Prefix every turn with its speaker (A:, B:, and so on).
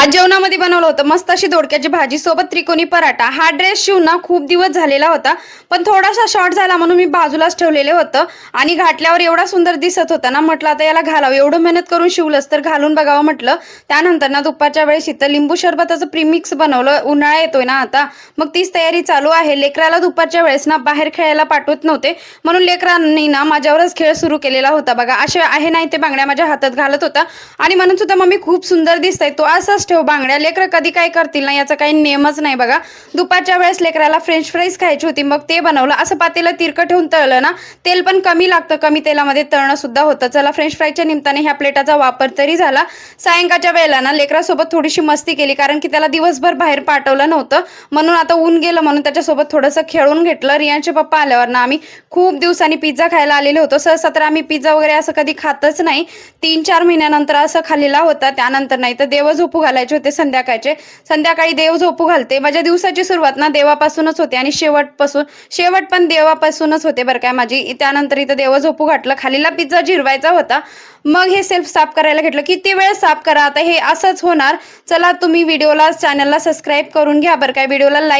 A: आज जेवणामध्ये बनवलं होतं मस्त अशी दोडक्याची भाजी सोबत त्रिकोणी पराठा। हा ड्रेस शिवून खूप दिवस झालेला होता, पण थोडासा शॉर्ट झाला म्हणून मी बाजूलाच ठेवलेले होतं आणि घातल्यावर एवढा सुंदर दिसत होता ना, म्हटलं आता याला घालावं, एवढं मेहनत करून शिवलंस तर घालून बघावं म्हटलं। त्यानंतर ना दुपारच्या वेळेस इथं लिंबू सरबताचं प्रीमिक्स बनवलं, उन्हाळा येतोय ना आता, मग तीच तयारी चालू आहे। लेकराला दुपारच्या वेळेस ना बाहेर खेळायला पाठवत नव्हते, म्हणून लेकरांनी ना माझ्यावरच खेळ सुरू केलेला होता बघा। असे आहे नाही ते बांगड्या माझ्या हातात घालत होता आणि म्हणत होता मम्मी खूप सुंदर दिसतंय, तो असाच ठेव बांगड्या, लेकरं कधी काय करतील ना याचा काही नेमच नाही बघा। दुपारच्या वेळेस लेकराला फ्रेंच फ्राईज खायची होती, मग ते बनवलं। असं पातेलं तिरकं ठेवून तळलं ना, तेल पण कमी लागतं, कमी तेलामध्ये तळणं सुद्धा होतं। चला फ्रेंच फ्राईजच्या निमित्ताने ह्या प्लेटाचा वापर तरी झाला। सायंकाळच्या वेळेला ना लेकरासोबत थोडीशी मस्ती केली, कारण की त्याला दिवसभर बाहेर पाठवलं नव्हतं, म्हणून आता ऊन गेलं म्हणून त्याच्यासोबत थोडंसं खेळून घेतलं। रियांचे पप्पा आल्यावर ना आम्ही खूप दिवसांनी पिझ्झा खायला आलेलो होतो। सहसा तर आम्ही पिझ्झा वगैरे असं कधी खातच नाही, 3-4 महिन्यानंतर असं खाल्लेला होता। त्यानंतर नाही तर देव झोपू घालायचे होते संध्याकाळचे, संध्याकाळी देव झोपू घालते। माझ्या दिवसाची सुरुवात ना देवापासूनच होते आणि शेवट पण देवापासूनच होते बरं काय माझी। त्यानंतर इथं देव झोपू घातलं, खालीला पिझ्झा जिरवायचा होता, मग हे सेल्फ साफ करायला घेतलं। किती वेळ साफ करा, आता हे असंच होणार। चला तुम्ही व्हिडिओला चॅनलला सबस्क्राईब करून घ्या बरं काय, व्हिडिओला लाईक